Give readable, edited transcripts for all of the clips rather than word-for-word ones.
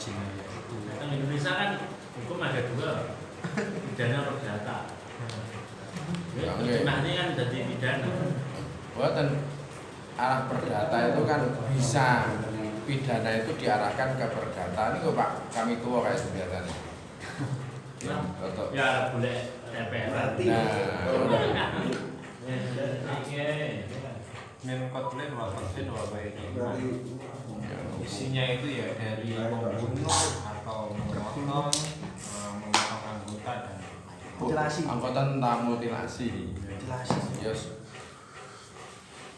jinayah itu. Di Indonesia kan hukum ada dua, pidana perdata. Terjemahnya kan jadi pidana. Buatan arah perdata itu kan bisa pidana itu diarahkan ke perdata. Ini kok Pak, kami tua kayak biasanya. Ya boleh TPR. Menkotlin wakotlin wabaini. Isinya itu ya dari membunuh atau memotong anggota dan mutilasi. Anggota tentang mutilasi. Mutilasi. Yes.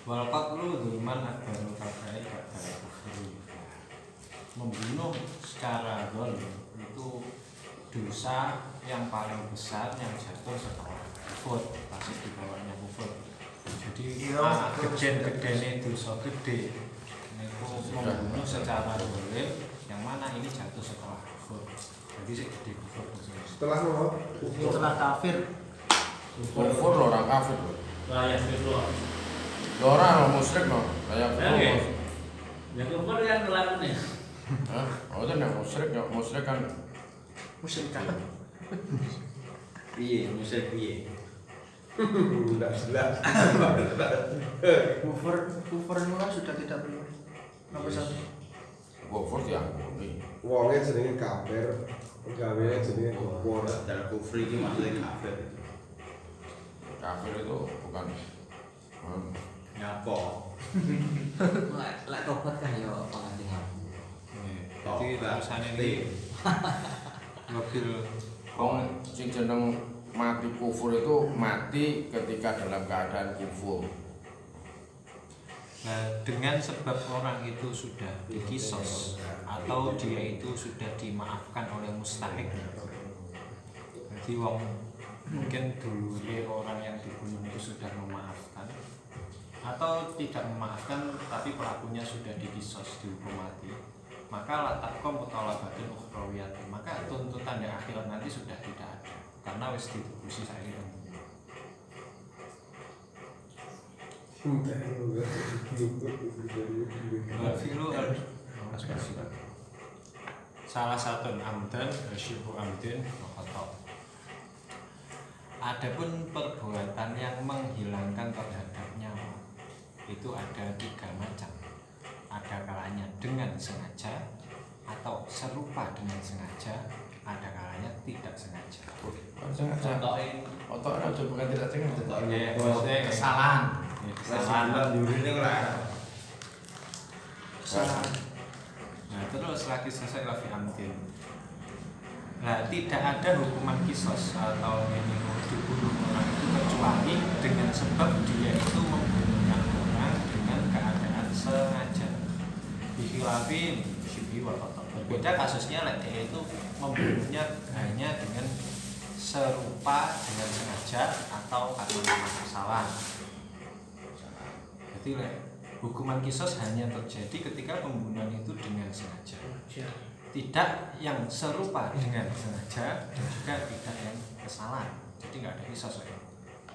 Walqatlu dzulman akbarul kabair ba'dal kufri. Membunuh secara zalim itu dosa yang paling besar yang jatuh setelah kufur, pasti di bawahnya kufur. Jadi gede-gedene dosa gede niku membunuh secara zalim yang mana ini jatuh setelah kufur. Jadi sih gede kufur. Setelah apa? Setelah kafir. Kufur orang kafir. Lah ya itu. Orang musyrik no, kayak Ya kufur yang kelarang ya. Oh itu nih musyrik kan. Musyrik kan. Piye, musyrik piye? Enggak jelas. Kufur itu kan sudah tidak benar. Apa saja? Kufur diampuni. Wongnya jenenge kafir, pegawainya jenenge kufur. Dalam kufur ini maksudnya kafir. Kafir itu bukan Nyapa? Lek tobat kan ya pengajian. Jadi tulisannya ini mobil wong sing jeneng mati kufur itu mati ketika dalam keadaan kufur. Nah, dengan sebab orang itu sudah dikisos atau dia itu sudah dimaafkan oleh mustahik. Jadi wong mungkin dulu orang yang dibunuh itu sudah memaafkan atau tidak memaafkan tapi pelakunya sudah dikisos dihukum mati, maka latakom mutalabatun ukhrawiyatun, maka tuntutan di akhirat nanti sudah tidak ada karena wis ditebusi saiki. Salah satu amdan syibhu amdin khata. Adapun perbuatan yang menghilangkan terhadap nyawa itu ada 3 macam. Ada kalanya dengan sengaja atau serupa dengan sengaja, ada kalanya tidak sengaja. Sengaja. Otaknya aja bukan tidak sengaja. Ya, maksudnya Kesalahan. kesalahan. Kesalahan. Nah, terus lagi selesai lafi amdin. Nah, tidak ada hukuman kisos atau ini dibunuh orang itu kecuali dengan sebab dia itu membunuhnya orang dengan keadaan sengaja. Bikhilafin syibhi wal khata. Berbeda kasusnya lek dia itu membunuhnya hanya dengan serupa dengan sengaja atau karena kesalahan. Jadi lek hukuman kisos hanya terjadi ketika pembunuhan itu dengan sengaja. Tidak yang serupa dengan sengaja dan juga tidak yang kesalahan. Jadi nggak ada kisos ya.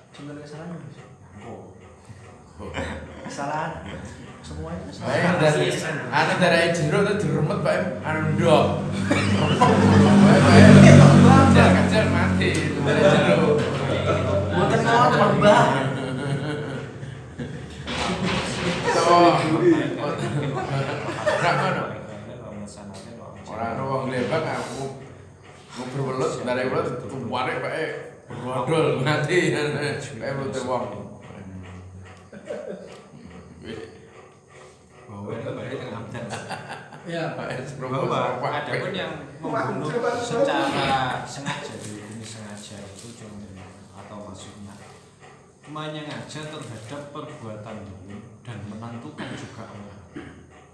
Contoh kesalahan. Oh. Kesalahan. Semuanya Baik, kesalahan. anu darah jero itu diremet Pak anu ndok. Kecil mati darah jero. Bukan mau terbang. Orang wong Lembang aku berwelut dari welut tuware bae brodol mati bae welut wong. Bahwa itu balik dengan amdan. Ya, Bahwa ada pun yang membunuh secara sengaja, dihukumi sengaja itu contohnya atau maksudnya menyengaja terhadap perbuatan zalim dan menentukan juga orang,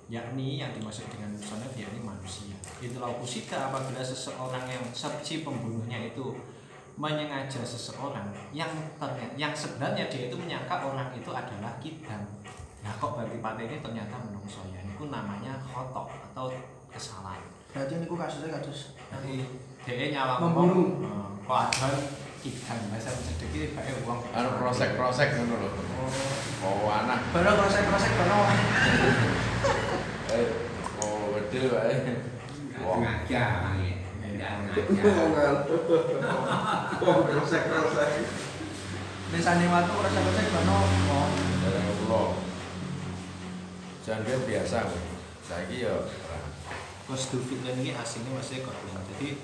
yakni yang dimaksud dengan musonef yakni manusia. Itulah kusita apabila seseorang yang si pembunuhnya itu menyengaja seseorang yang sebenarnya dia itu menyangka orang itu adalah kidam. Nah kok bagi pate ini ternyata menungso ya, itu namanya khotok atau kesalahan. berarti ini kasusnya kasus Jadi dia nyawa membunuh. Kok ada kidam bahasa sedikit pakai uang. Anu prosek ngono lho. Oh anak. Baru proses kono. Oh bedil wae. sengaja orangnya. Tidak sengaja. Resek-resek. Desane watu resek-resek kono. Dari pulau. Jangan biasa. Saiki ya. Cost to fit ini aslinya masih korban. Jadi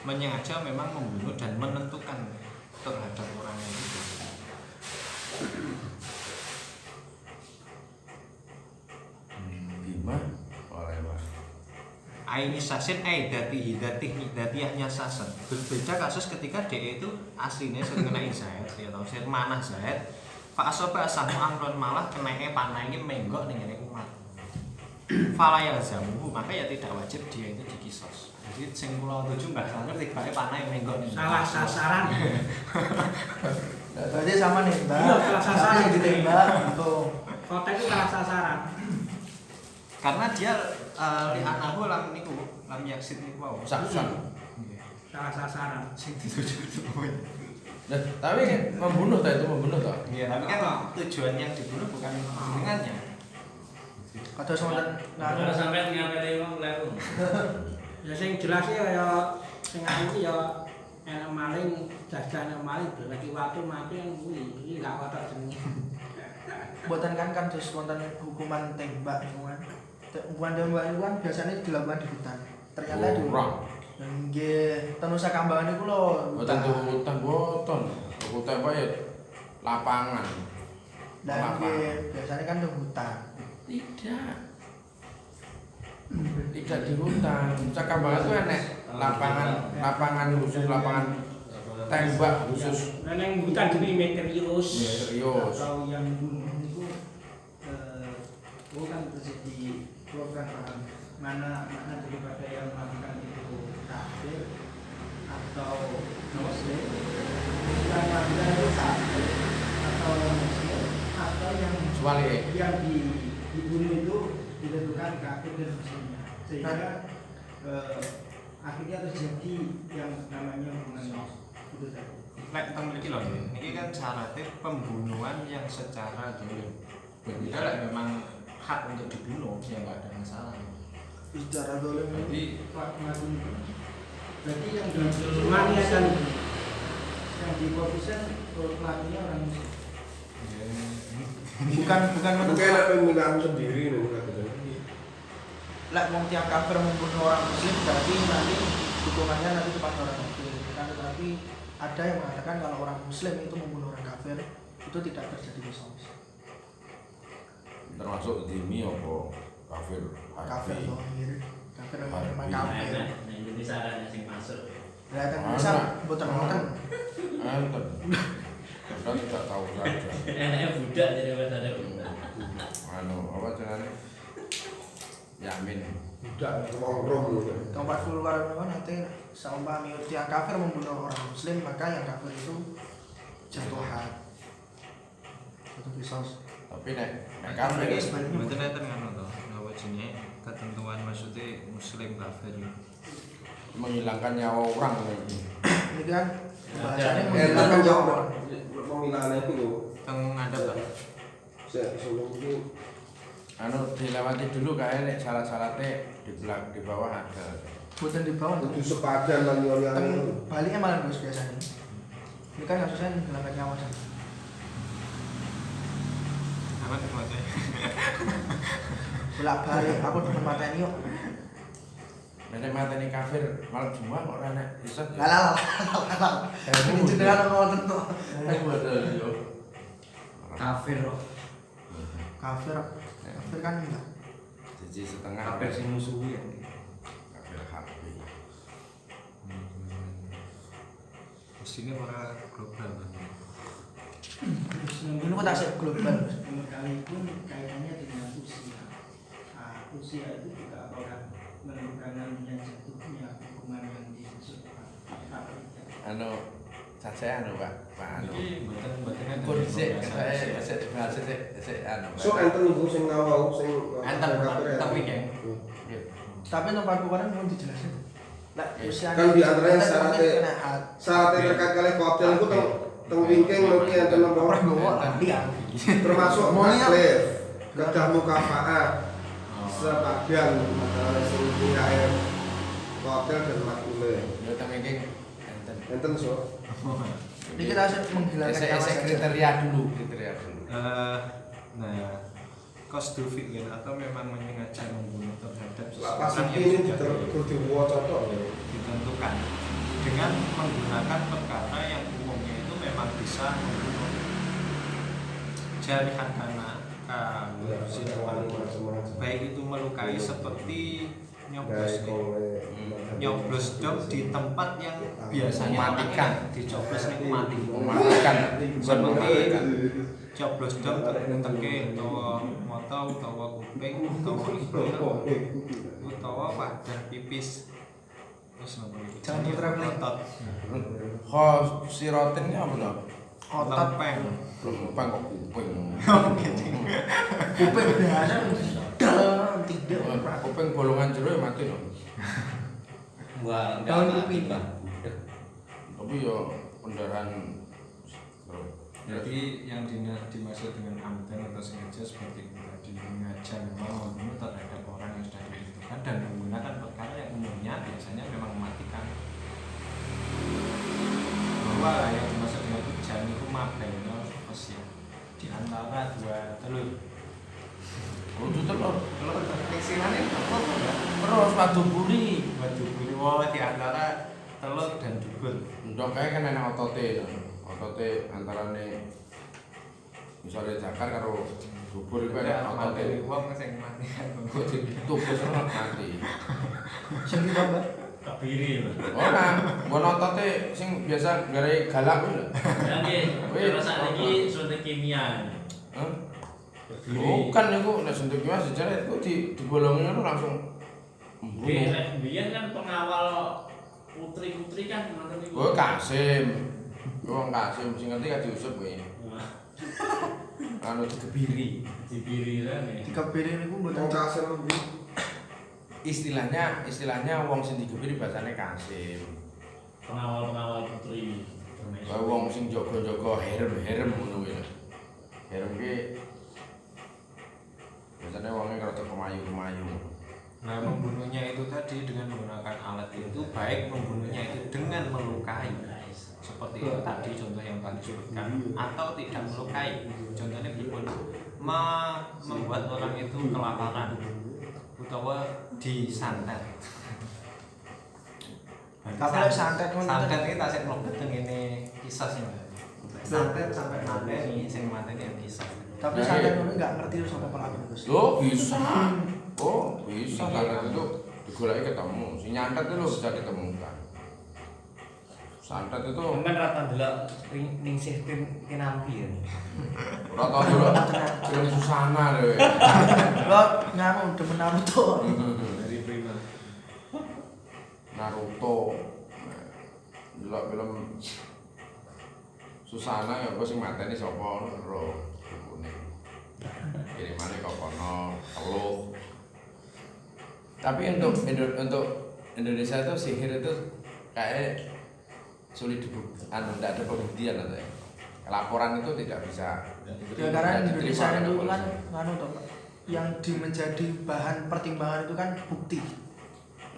menyengaja memang membunuh dan menentukan terhadap orangnya itu. Bima oleh Mas. Aini sasin datihnya sasen. Berbeda kasus ketika DE itu aslinya sering kena Zaid, ya tahu sing manah Zaid. Pak Asoba asamu angron malah keneke panahnya menggok ning ngene umat. Fala yang zamuhu, maka ya tidak wajib dia itu dikisos. Jadi sing kula tuju Mbah Sanur tibake panah menggok ning. Salah sasaran. Berarti sama nih, Mbak. Iya, salah sasaran. Yang ditembak gitu. Kotek itu salah sasaran. Karena dia lihat aku lam niku, lam yaksid niku wae. Saksan. Salah sasaran. Sing dituju itu. Nah, tapi membunuh itu membunuh toh. Iya, tapi kan tujuan yang dibunuh bukan dengannya. Kata wonten Kalau sampai ngapeli wong lewu. Ya sing jelas ya sing anu ya enak maling jajane maling lagi watu mati yang kuwi iki gak watak jenenge. buatan kan terus wonten hukuman tembak kan. Hukuman tembak itu kan biasanya dilakukan di hutan. Ternyata di Orang. nggih Nusa Kambangan iku lho. Boten hutan boten. Hutan apa ya? Lapangan. Dan nggih biasanya kan di hutan. Tidak. Tidak di hutan. Nusa Kambangan itu enek lapangan khusus, lapangan tembak khusus. Neng hutan jenenge Meteorius. Serius. Atau yang bunuh itu bukan terjadi program mana daripada yang melakukan itu kafir atau muslim, yang melakukan itu kafir atau muslim, atau yang dibunuh itu ditentukan kafir dan muslimnya, sehingga akhirnya terjadi yang namanya hubungan itu tadi. Lek teng mriki lho, niki kan syaratnya pembunuhan yang secara zalim. Berbeda lek memang hak untuk dibunuh ya enggak ada masalah. Secara dolim Jadi Berarti yang mati akan yang difokuskan pelakunya orang muslim. bukan Mungkin menentukan. ada pemilihan sendiri nih katanya. Lek wong tiang kafir membunuh orang muslim berarti nanti hukumannya nanti kepada orang muslim. Kan tetapi ada yang mengatakan kalau orang muslim itu membunuh orang kafir itu tidak terjadi kisos. Termasuk zimi apa kafir. Kafir zahir, kafir memang Harbi. kafir. Nah, Indonesia ada sing masuk. Berarti bisa boten-boten. Enten. Kita tidak tahu saja. Enaknya budak jadi ada budak. Anu apa jenenge? Yamin. Tidak ngomong gitu. Tempat puluh kali memang nanti seumpama tiang kafir membunuh orang muslim maka yang kafir itu jatuh had. Jatuh kisos. Tapi nek Kafir kafir sebaliknya betul enten ngono to. Napa jenenge ketentuan maksudnya muslim kafir. menghilangkan nyawa orang lagi. ini kan bahasanya Kan menghilangkan jawab nyawa. pemilahan itu loh. Teng ngadep to. Sebelum itu Anu dilewati dulu kayak nek salah-salahnya di bawah ada. Buatan di bawah itu sepadan dan yang Teng baliknya malah Gus biasanya. Ini kan kasusnya menghilangkan nyawa saja. Apa maksudnya? Bolak balik aku demen mateni yuk. Nek mateni kafir malah semua kok ora nek iso. Lalah. Ini jenengan ngoten to. Kafir loh. Kafir. Kafir kan enggak. Jadi setengah Kafir sing musuhi ya. kafir HP. Sini ora global kan. Ini kok tasik global. Sekalipun kaitannya dengan usia. Nah, usia itu juga orang menentukan nantinya jatuhnya hukuman yang dimaksud kafir. Anu saya anu Pak anu. Iki mboten kan. Kur sik saya bahas sik anu. so enten ibu sing ngawau sing Enten teng weekend. Tapi tempat bukan mau dijelasin. Lah usia Kan di antaranya syaratnya terkait kali hotel itu teng wingking mungkin enten nomor orang gowo iya. termasuk Maunya- taklif, kedah mukafaat, sebagian sing IKM Kotel dan makmule. Ya temengking enten. Enten so. Ini kita harus menghilangkan Ese kriteria dulu. Nah, kosdufik ya, atau memang menyengaja membunuh terhadap Lapas seseorang ini yang sudah diwaca ditentukan dengan menggunakan perkara yang umumnya itu memang bisa membunuh jarihan kanan baik itu melukai seperti nyoblos dom di tempat yang biasanya Mematikan. dicoblos itu mati Mematikan. seperti coblos dom teke utawa mata utawa kuping utawa ibu utawa wadah pipis terus nopo iki Jangan traveling. otot Sirotin ki apa to? Otot lempeng Lempeng kok kuping. kuping biasa dalam tidak Kuping bolongan jero ya mati loh. Enggak Tahun kuping. Tapi yo pendarahan jadi yang dimaksud dengan amdan atau sengaja seperti itu tadi mengaja memang membunuh terhadap orang yang sudah ditentukan dan menggunakan perkara yang umumnya biasanya memang mematikan bahwa yang dimaksud dengan hujan itu mabaino sosial di antara dua telur kudu telur. fungsinya telur enggak Terus madu buri. batu bulu di antara telur dan dubur Ndok kae kan enak otote. Otote antarane misalnya jakar karo dubur iku enak otote. mati wong sing mati kan Kok ditubus ora mati. sing ditambah kebiri. Ora, ngono otote sing biasa gare galak kuwi lho. Ya nggih, terus saiki suntik kimia. Hah? Bukan niku nek suntik kimia sejarah itu digolongi ngono langsung Nggih, membunuh. nek biyen kan pengawal putri-putri kan ngoten niku. Kowe Kasim. Wong Kasim sing ngerti kan diusep kowe. Anu digebiri. Dibiri kan. dikebiri niku mboten Wong kasar lebih. Istilahnya wong sing digebiri bahasane Kasim. Pengawal-pengawal putri. Kowe wong sing jaga-jaga herem ngono kuwi lho. Herem ki biasanya wongnya rada kemayu-kemayu. Nah, membunuhnya itu tadi dengan menggunakan alat itu baik membunuhnya itu dengan melukai seperti itu tadi contoh yang tadi sebutkan atau tidak melukai contohnya pripun membuat orang itu kelaparan utawa disantet. Tapi lek santet ngono santet iki tasik mlebet teng ngene kisah sing santet sampai mateni sing mateni yang kisah. tapi santet ngono enggak ngerti sampai pelaku Gus Loh bisa. Oh bisa santet itu digoleki ketemu. Si nyantet itu bisa ditemukan. Santet itu Sampeyan rata delok ningsih tim kinampi ya. ora tau dulu film Susana lho. lo nganu demen Naruto Dari prima. Naruto. Delok film Susana ya kok sing mateni sapa ro. Kirimane kok kono teluh. Tapi untuk Indonesia itu sihir itu kayak sulit dibuktikan, tidak ada pembuktian atau ya. Laporan itu tidak bisa. ya karena tidak Indonesia diterima oleh itu kan polisi. nganu toh Pak. Yang menjadi bahan pertimbangan itu kan bukti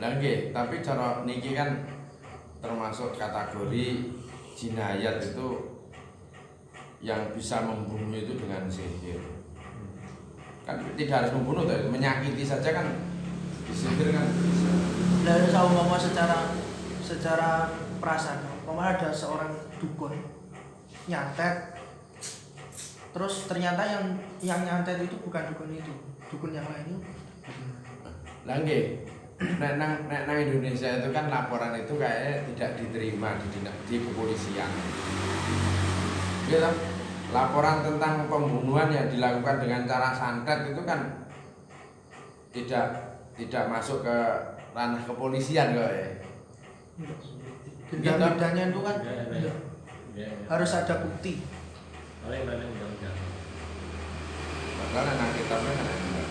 Lah nggih, tapi cara niki kan termasuk kategori jinayat itu yang bisa membunuh itu dengan sihir. Kan tidak harus membunuh, tapi menyakiti saja kan disihir kan bisa. dan saya ngomong secara perasaan ada seorang dukun nyantet terus ternyata yang nyantet itu bukan dukun itu dukun yang lain itu Lah nggih, nek nang Indonesia itu kan laporan itu kayak tidak diterima di kepolisian. Gitu. Laporan tentang pembunuhan yang dilakukan dengan cara santet itu kan tidak masuk ke ranah kepolisian kok ya. dendam-dendamnya itu kan Iya. iya, harus ada bukti Oleh undang-undang. Padahal nang kitabnya kan ada.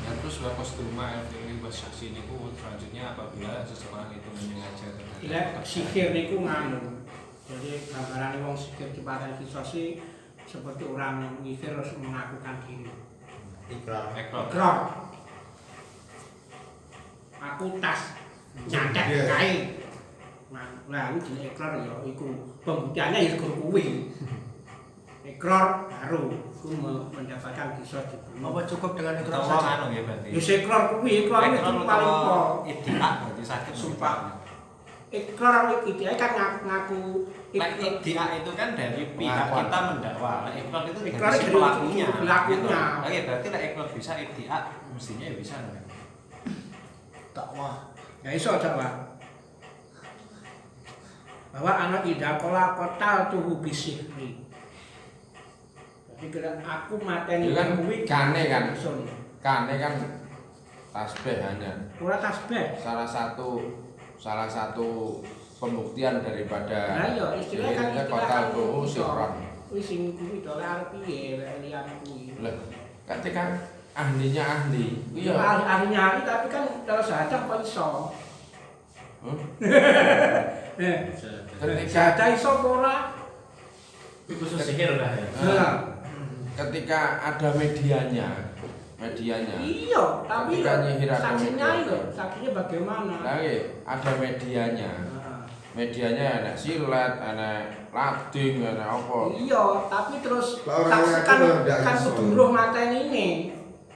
Ya terus wa kostuma ini buat saksi niku selanjutnya apabila seseorang itu menyengaja Lek sihir niku nganu. Jadi gambaran wong sihir dipateni kisasi seperti orang ngisir harus mengakukan diri. ekor Ikrar. Aku tas nyantet kae. Nah, itu jenenge ikrar ya iku pembuktiannya ya kuwi. Ikrar baru ku mendapatkan kisah dibunuh. Apa cukup dengan ikrar Utawa saja? anu ya berarti. Ya ikrar kuwi, ikrar itu paling pokok. Iddia berarti sakit Sumpah. Ikrar itu kan ngaku Lek iddia itu kan dari pihak kita mendakwa. Lek ikrar itu Ikrar dari si dari pelakunya. pelakunya. Gitu. Oke, berarti lek ikrar bisa iddia mestinya ya bisa. Dakwah. Ya iso coba. Bahwa anak idakola kotal tuhu bisihri. Jadi kira aku mateni Itu kan kuwi kane kan. sun. Kane kan tasbih hanya Ora tasbih. salah satu pembuktian daripada Nah iya istilah kan sihirnya kotal tuh iso. sirron. Kuwi sing kuwi to arep piye lek liyan kuwi. Lah, ketika ahlinya ahli, Iya, iya. ahlinya ahli tapi kan kalau saja kok iso. Ketika Saja iso apa ora? Itu khusus sihir lah ya. Nah, ketika ada medianya, iya, tapi Ketika nyihir ada saksinya media. itu, saksinya bagaimana? lagi ada medianya, Nah, medianya ada silet, ada lading, ada apa. iya, tapi terus Lah, orang saksi yang kan aku nggak kan iso. kudu roh mateni ini.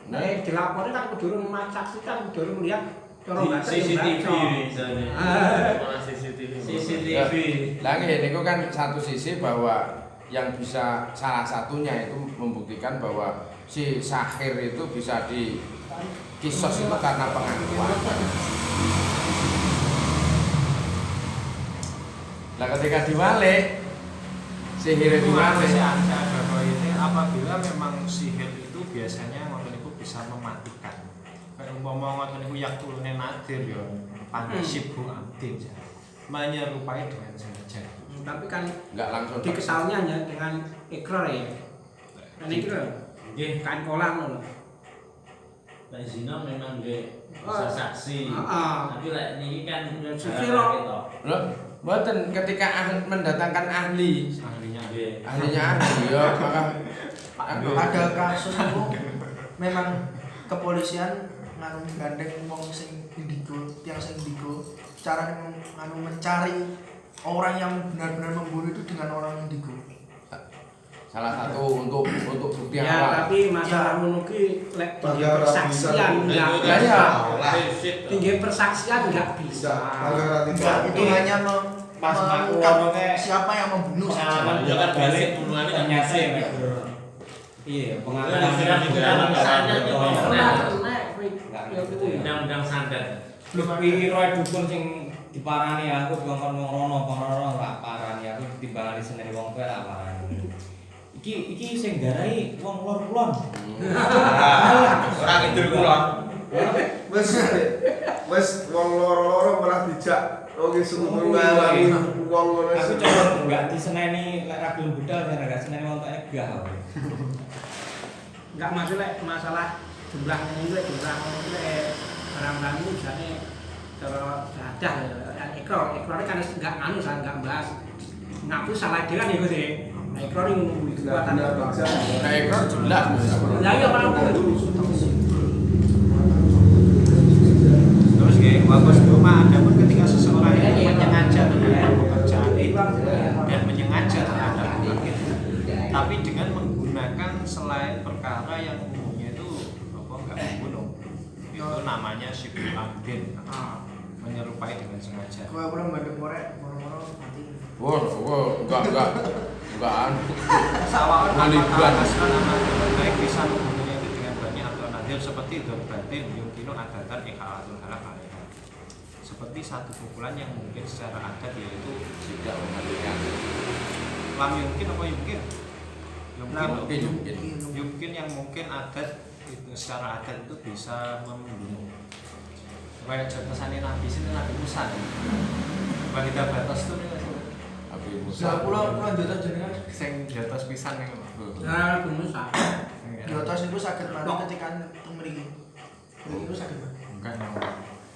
Nah. Dilaporin kan kudu roh saksi kan kudu roh lihat cara baca ya CCTV baca. misalnya. Ah. CCTV. CCTV. Lagi ini kan satu sisi bahwa yang bisa salah satunya itu membuktikan bahwa si sahir itu bisa di kisos itu karena pengakuan. Nah ketika diwalik, sihir itu Masih diwalik. ada bahwa ini apabila memang sihir itu biasanya ngoten niku bisa mematikan. Kayak umpama ngoten niku yaktulune nadir ya panisib bu amtin ya. Menyerupai dengan sengaja. Tapi kan Nggak langsung diketahuinya hanya dengan ikrar ya. Kan ikrar. Nggih, Kan kolam loh. lek zina memang nggih bisa Oh. saksi. Heeh. Tapi lek niki kan Ya, barang sihir kok. kita. Loh, mboten ketika mendatangkan ahli, Ahlinya Nggih. ahlinya ahli ya maka Ada kasus itu memang kepolisian nganu gandeng wong sing indigo, tiang sing indigo, cara nganu mencari orang yang benar-benar membunuh itu dengan orang indigo. salah satu untuk bukti Ya, awal. tapi masalah menuki lek tinggi Bangga persaksian bisa. enggak Ya, bisa. ya. Tinggi persaksian enggak bisa. Enggak, itu hanya Pas mengungkap aku ngomongnya siapa yang membunuh saja. pengalaman Ya kan balik pembunuhannya kan ternyata nyata, ya, Bro. iya Itu pengalaman dikira pidana misalnya Betul. tuh. Nek kuwi Enggak ya gitu kuwi. ya. Undang-undang santet. Lebih roy dukun sing diparani aku dikongkon wong rono tak parani aku ditimbangani seneni wong tuwa tak parani. Iki sing garai wong lor kulon. Orang itu kulon. Wes wong loro-loro malah dijak oke sungguh ngalami wong ngono. Aku coba enggak diseneni lek ra gelem budal ya enggak seneni wong tuwa gah. Enggak masalah jumlah ini jumlah barang-barang itu jane cara dadah ya ikrar kan enggak anu enggak bahas ngaku salah dia nih Gus. Nah ikrar ini ngomong kekuatan Nah, ekor jelas. Lah ya orang Terus kayak bagus cuma ada pun ketika seseorang itu menyengaja terhadap pekerjaan itu dan menyengaja terhadap penyakit, tapi dengan menggunakan selain perkara yang umumnya itu apa enggak membunuh, itu namanya syibu amdin, menyerupai dengan sengaja. Kalau belum ada korek, moro-moro mati. Enggak. Sawa'un Maliban. baik bisa membunuhnya itu dengan banyak atau nadir seperti dorbatin yumkinu adatan ikhalatul halak alaiha. Seperti satu pukulan yang mungkin secara adat yaitu Tidak mematikan. lam yumkin apa yumkin? Mungkin. Yumkin yang mungkin adat itu secara adat itu bisa membunuh. Kayak contohnya Nabi sini Nabi Musa nih. Wanita batas itu nih Abi Musa. Nah, pulau jotos jenengan sing di atas pisan nih. Nah, Musa. di atas itu sakit mati ketika mriki. Mriki itu sakit mati. Enggak no.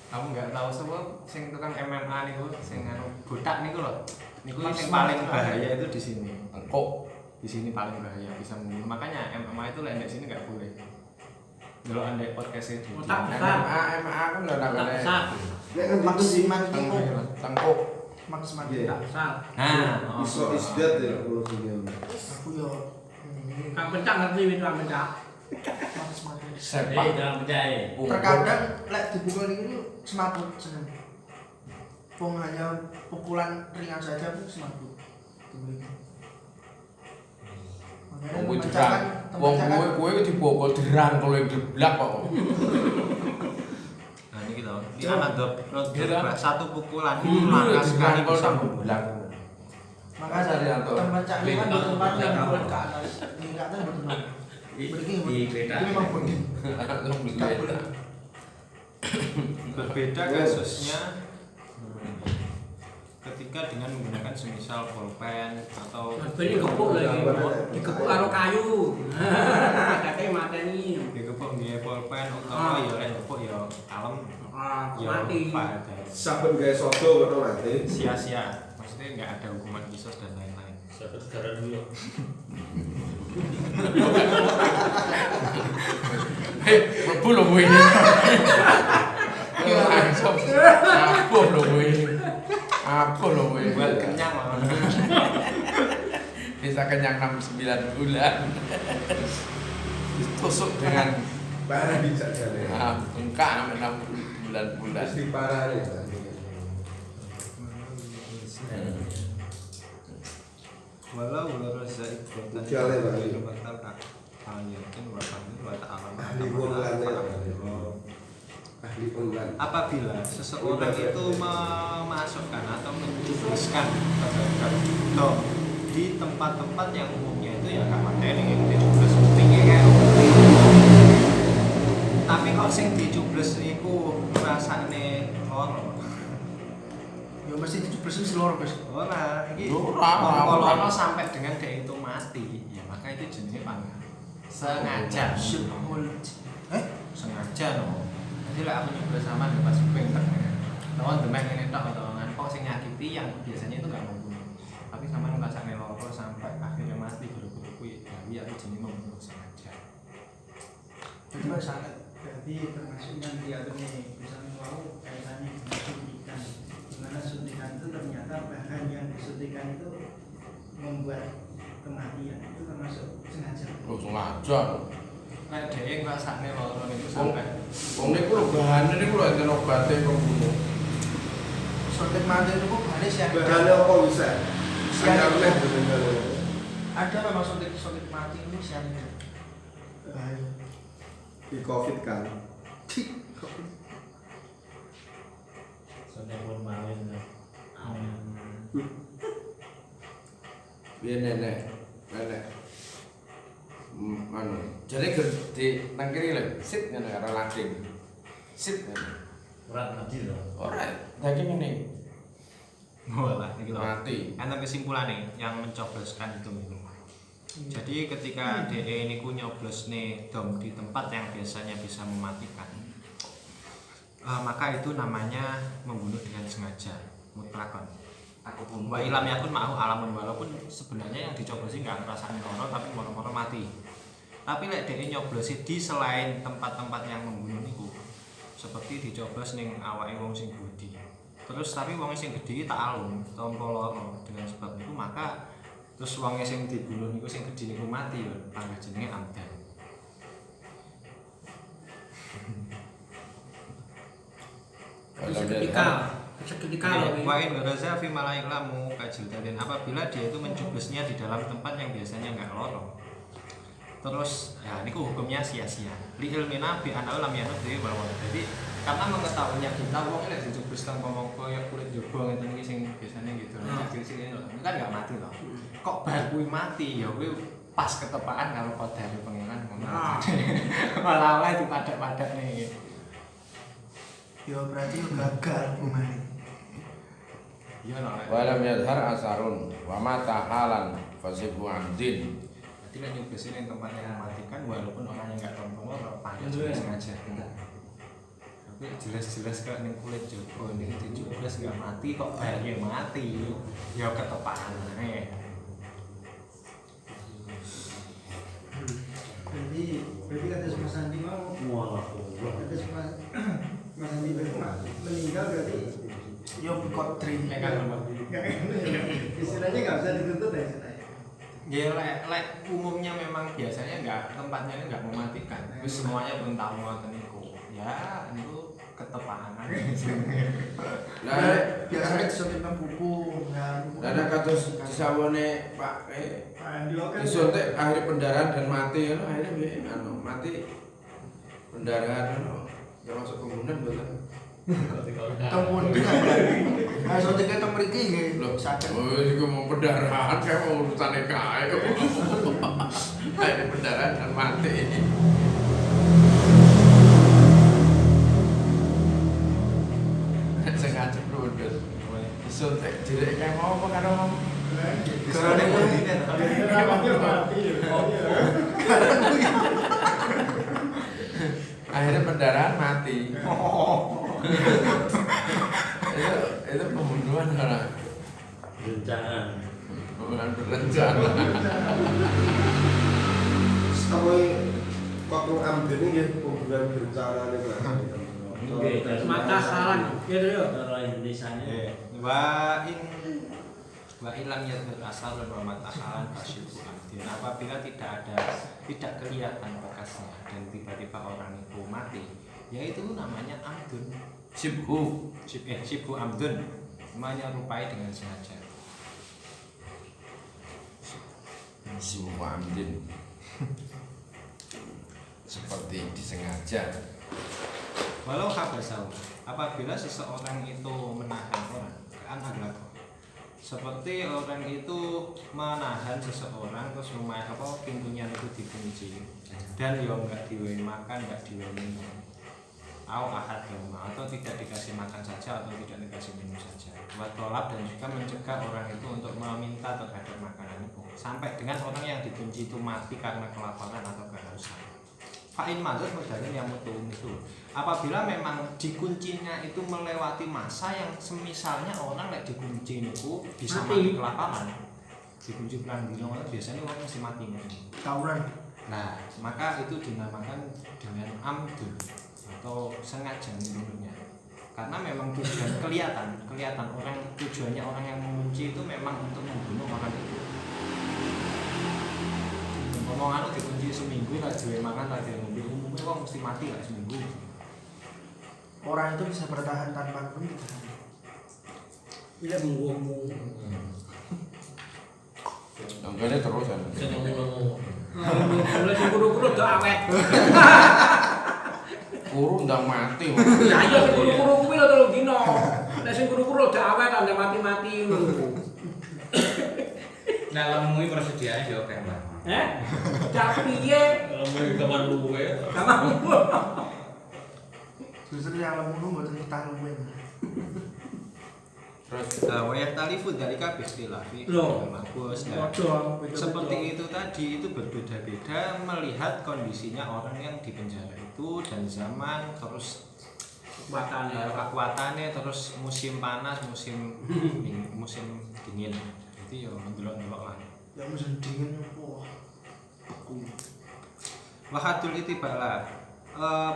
Kamu enggak tahu semua sing tukang MMA niku sing anu botak niku lho. Niku yang paling bahaya itu di sini. Engkok. Di sini paling bahaya bisa membunuh. Makanya MMA itu lah di sini enggak boleh. Kalau anda podcast itu. Otak besar. MMA kan enggak Otak namanya. besar. Nek kan maksimal Tangkuk. itu Tangkuk. maksimal Iya. Tak sal. Nah, iso isdat ya kalau sini. aku yo Kang pencak ngerti wis kang pencak. maksimal Sepak. jangan percaya. terkadang lek dipukul ini semaput seneng wong hanya pukulan ringan saja pun semaput makanya Wong kuwi memecahkan dirang. Wong kuwi dibokol dirangkul yang geblak kok. nah ini gitu. Ini ada Kira. satu pukulan itu Dulu maka ya sekali dirangkul bisa sang membunuh. geblak. makanya Saryanto. terpecah ini kan Beda. tempat yang Beda. bukan ke atas ini ke atas betul Di kereta. ini memang benar Alhamdulillah. Berbeda kasusnya ketika dengan menggunakan semisal pulpen atau Ini kepuk lagi. Dikepuk karo kayu. Katanya mateni. dikepuk nggih pulpen utawa ya lek kepuk ya kalem Ah, ya mati. pada Saben gawe sodo ngono mati. sia-sia. Maksudnya nggak ada hukuman kisos dan lain-lain. Sahabat negara dulu. Hei, mlebu lho kowe ini. Langsung. Apa lho kowe? Apa lho kowe? Buat kenyang lah. Bisa kenyang 6-9 bulan. Ditusuk dengan Parah bijak jane. bengkak sampai 6 bulan-bulan. Mesti parah ya. Walau waraza ibratan Ujalnya, Pak. batal kak ayatin wa hamil wa ta'alam Ahli penglan ya. Ahli penglan. apabila seseorang itu memasukkan atau menjuruskan dom di tempat-tempat yang umumnya itu ya gak materi yang dicubles kupingnya kan tapi kok sing dicubles iku rasane loro ya mesti dicubles mesti loro guys ora iki Ora. kalau sampai dengan dia itu mati ya maka itu jenisnya pangkat sengaja sengaja no jadi lah aku nyubles sama di pas pinter lawan demek ini tok atau kok sing nyakiti yang biasanya itu gak membunuh tapi sama ngerasane loro sampai akhirnya mati guru-guru kuwi ya itu jenis membunuh sengaja jadi mas sangat berarti termasuk yang diatur nih bisa mau kaitannya dengan suntikan dimana suntikan itu ternyata bahan yang disuntikan itu membuat kematian itu termasuk sengaja Oh, sengaja. nek dhewe ngrasane loro niku sampai Wong niku lho bahane niku lho enten obate pembunuh. suntik mati itu kok bahannya siapa Bahane apa bisa? Sianida. Aneh bener. ada memang suntik mati ini siapa bahaya Di Covid kan. Sudah pun malin. Piye nenek? Anu, jare gede nang kiri lho, sit ngene karo lading. Sit ngene. Berat mati loh. Ora, daging ngene. Walah iki lho Mati. enten kesimpulannya yang mencobloskan itu minum. Jadi ketika DE niku nyoblosne dom di tempat yang biasanya bisa mematikan, maka itu namanya membunuh dengan sengaja, mutlakon. Wa ilam yakun ma'hu alamun walaupun sebenarnya yang dicoblosi nggak ngerasain loro tapi moro-moro mati. Tapi lek DE nyoblosi di selain tempat-tempat yang membunuh niku, seperti dicoblos ning awake wong sing budi. Terus tapi wong sing gedhi tak alun, tampa loro dengan sebab itu maka terus wong sing dibunuh niku sing gedhi niku mati ya panggah jenenge amdan. Seketika loh. Wa in garaza fi malaiklamu kajildatin apabila dia itu mencublesnya di dalam tempat yang biasanya enggak lorong. Terus ya niku hukumnya sia-sia. Li ilmina bi anau lam yanut dewi bahwa jadi karena mengetahuinya kita wong nek dicubles tanpa mongko ya kulit jaba ngeten iki sing biasanya gitu. Kecil-kecil ini kan enggak mati loh. Kok bar kuwi mati ya kuwi pas ketepaan kalau kodare pengiran ngono. Malah oleh dipadak-padak nih. ya berarti yo gagal hukumannya Iya no. Walam yadhar asarun wa mata halan fasibu amdin. Jadi kan nyubles ini tempat yang mematikan walaupun orangnya nggak tahu panjang juga sengaja. Tapi jelas-jelas kok ning kulit jowo ning dicubles nggak mati kok bayi mati. Ya ketepaan ae. berarti kata Mas Andi mau Walah. kata meninggal berarti Yo bikodri. istilahnya nggak bisa dituntut ya istilahnya. Ya lek umumnya memang biasanya tempatnya nggak mematikan. Terus semuanya pun tahu ngoten niku. Ya niku ketepaan. Lah Biasanya disuntik nang buku. ada kados disawone Pak Pak Andi kan disuntik akhir pendarahan dan mati ngono akhirnya piye mati pendarahan ngono termasuk pembunuhan mboten. Tembun dia. Nah, suntiknya teng mriki nggih. Loh, Saged. oh itu mau pendarahan kayak mau urusane kae kok. Akhirnya pendarahan dan mati. Sengaja blundut. Disuntik direk kayak mau apa karo mau. Garane kuwi. Akhirnya pendarahan mati. itu pembunuhan orang. Bencana. Pembunuhan berencana. Sampai waktu ambil ini ya pembunuhan berencana nih Mas. Mata saran gitu yo. Kalau Indonesianya Wa ilam yadhur asal wa matahalan fasyuku amdin. Apabila tidak kelihatan bekasnya dan tiba-tiba orang itu mati, yaitu namanya amdun. Shibhu amdun, menyerupai dengan sengaja. Shibhu amdin. Seperti disengaja. Walau habasau, apabila seseorang itu menahan orang, kan adalah seperti orang itu menahan seseorang terus rumah pintunya itu dikunci dan ya nggak diwehi makan, nggak diwehi minum, atau tidak dikasih makan saja atau tidak dikasih minum saja, buat tolak dan juga mencegah orang itu untuk meminta terhadap makanan itu sampai dengan orang yang dikunci itu mati karena kelaparan atau kehausan. Fa'in mazur modalin yang mutuum itu apabila memang dikuncinya itu melewati masa yang semisalnya orang lek dikunci itu bisa mati kelaparan, dikunci pelan dino biasanya orang mesti mati Tawuran. Nah maka itu dinamakan dengan amdun atau sengaja membunuhnya karena memang tujuan kelihatan orang, tujuannya orang yang mengunci itu memang untuk membunuh orang itu. Ngomong dikunci seminggu lah duwe mangan lah dia ngombe umumnya wong mesti mati lah seminggu. Orang itu bisa bertahan tanpa minum 3 hari. Bila menggomo. Tanggane terus kan. Mulai sing kuru-kuru do awet. Kuru ndang mati. Ya iya sing kuru-kuru kuwi lho 3 dino. Nek sing kuru-kuru do awet ndang mati-mati lho. nah lemu iki persediaane yo akeh, Mbak. Cak piye? Lemu iki kapan luwe? Kamu. Justru yang lemu mboten betah luwe. Terus Wayah talifu dari kabeh istilafi. Loh. Bagus. Waduh, Seperti itu tadi itu berbeda-beda melihat kondisinya orang yang di penjara itu dan zaman terus kekuatannya terus musim panas musim dingin. Jadi ya mendelok-delok lah. Ya musim dingin wah. Wahadul itibala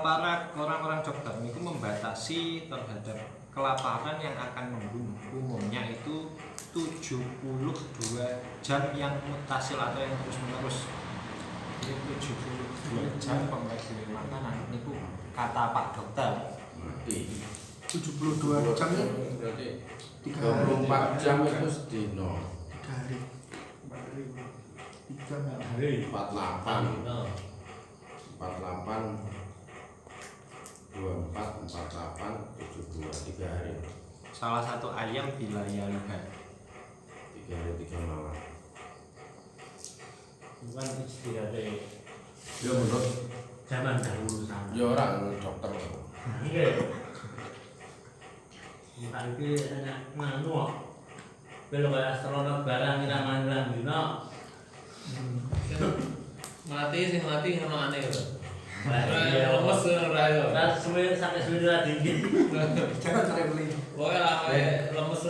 para orang-orang dokter itu membatasi terhadap kelaparan yang akan membunuh. Umumnya itu 72 jam yang mutasil atau yang terus-menerus. Jadi 72 jam pembagi makanan itu kata Pak Dokter. mati. 72 jam ya. Berarti 3 24 jam itu sedino. 3 hari. 3 Hari 48 24 48 72 3 hari. Salah satu ayam bila ya lihat 3 hari 3 malam. bukan istilahnya Ya menurut zaman dahulu sana. ya orang dokter. Iya. Bukan iki enak nganu kok. Belum kayak astronot barang ngilang-ngilang dino. Mati sing mati ngono aneh lho. Iya, Lemes ora yo. Ras suwe sampai suwe ora tinggi. Jangan traveling. Pokoke lah lemes.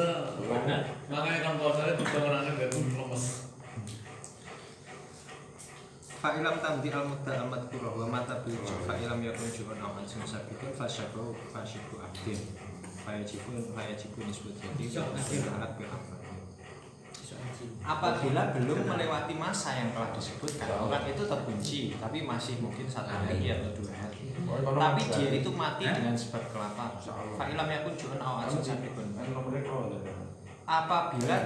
Makanya kan posore dicorane gak lemes. fa'ilam tamdi al-mudda al-madkurah wa mata bil fa'ilam yakun ju'un awan sunsabikun fasyabahu fasyibu abdin fayajibun nisbut jadi alat bil abdin. Apabila belum melewati masa yang telah disebutkan, orang itu terkunci tapi masih mungkin 1 hari atau 2 hari, tapi dia itu mati dengan sebab kelaparan. Fa'ilam yakun ju'un awan sunsabikun, apabila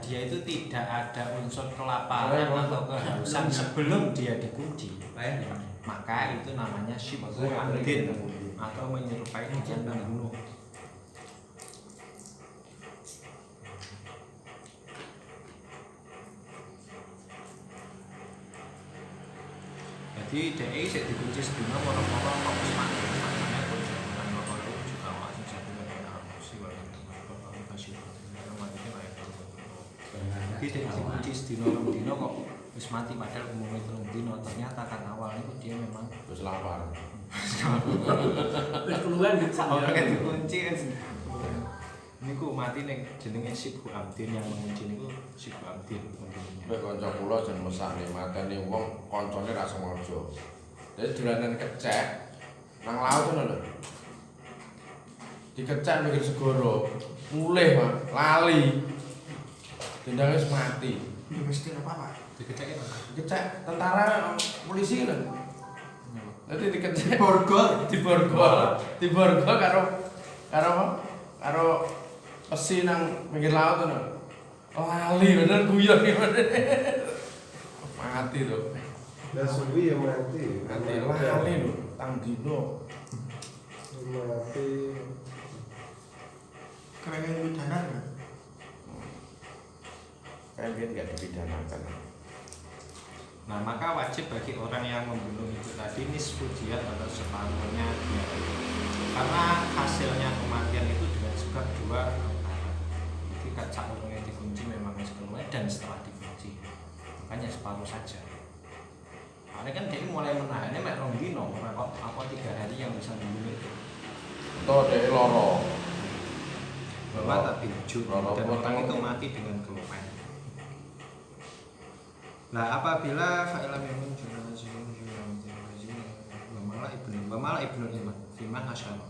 dia itu tidak ada unsur kelaparan atau kehausan sebelum dia dikunci, maka itu namanya syibhu amdin atau menyerupai dengan membunuh. Jadi DE saya dikunci sedina moro-moro kok wis mati. Makanya kunjungan moro juga masih satu dari siwal masih jadi dikunci sedina rong dina kok wis mati padahal umumnya 3 dina, ternyata kan awal itu dia memang Terus lapar. Wis keluar gitu. orang yang dikunci kan niku mati ning jenenge Syibhu Abdin, yang mengunci niku Syibhu Abdin. Kowe kanca kula jan mesake mateni wong kancane ra sengaja. Dadi dolanan kecek nang laut ngono lho. Dikecek mikir segoro, mulih Pak, lali. Dendang wis mati. Ya mesti apa Pak? Dikecek apa? Dikecek tentara polisi lho. Dadi dikecek diborgol karo apa? Karo pesi nang pinggir laut ngono. Lali bener guyon iki. Mati lho. Lah suwi ya mati. Mati lali lho, tang dino. Mati. Kewenangan pidana kan? Kan dia nggak dipidanakan. Nah, maka wajib bagi orang yang membunuh itu tadi nisfu diyat atau separuhnya diyat. Karena hasilnya kematian itu dengan sebab 2 perkara. Ketika caurnya dikunci memang keluar dan setelah dikunci, makanya separuh saja. Karena kan dia mulai menahannya mek rong dino, apa 3 hari yang bisa membunuh itu. Atau dia loro. Bahwa tapi dan orang itu mati dengan kelupaan. Nah, apabila fa'ilam yamun Bamala ibnul imam Fiman asyara.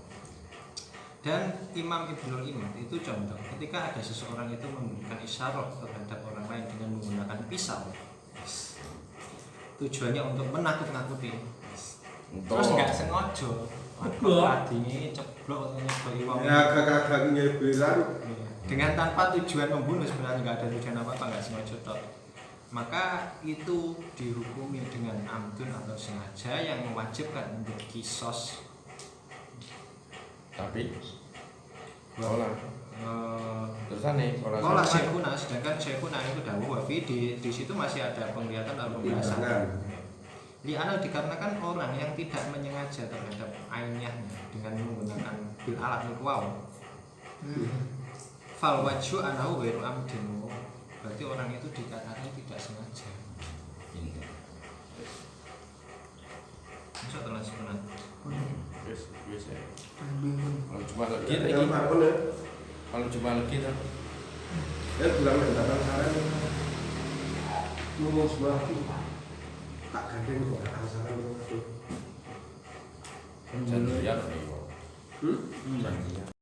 Dan Imam Ibnul Imam itu contoh ketika ada seseorang itu memberikan isyarat terhadap orang lain dengan menggunakan pisau, tujuannya untuk menakut-nakuti, terus nggak sengaja tadi ceblok atau nyeblok iwang Ya kakak nyebelan. dengan tanpa tujuan membunuh, sebenarnya nggak ada tujuan apa-apa, nggak sengaja tok, maka itu dihukumi dengan amdun atau sengaja yang mewajibkan untuk kisos. Tapi olah terusannya Olah syekhuna, sedangkan syekhuna itu dawuh wafi di situ masih ada penglihatan atau pembahasan. Di anal dikarenakan orang yang tidak menyengaja terhadap ainnya dengan menggunakan bil alat nikwau. Fal wajhu anahu ghairu amdin. Berarti orang itu dikatakan tidak sengaja. Masa telah sebenarnya. Biasa. Bingung. Kalau cuma lagi, Kita bangun ya. kalau cuma lagi tuh. Ya bilang datang saran. Ngomong sebelah lagi. Tak gandeng kok datang saran itu. Jangan lihat nih. Hmm? Jangan lihat.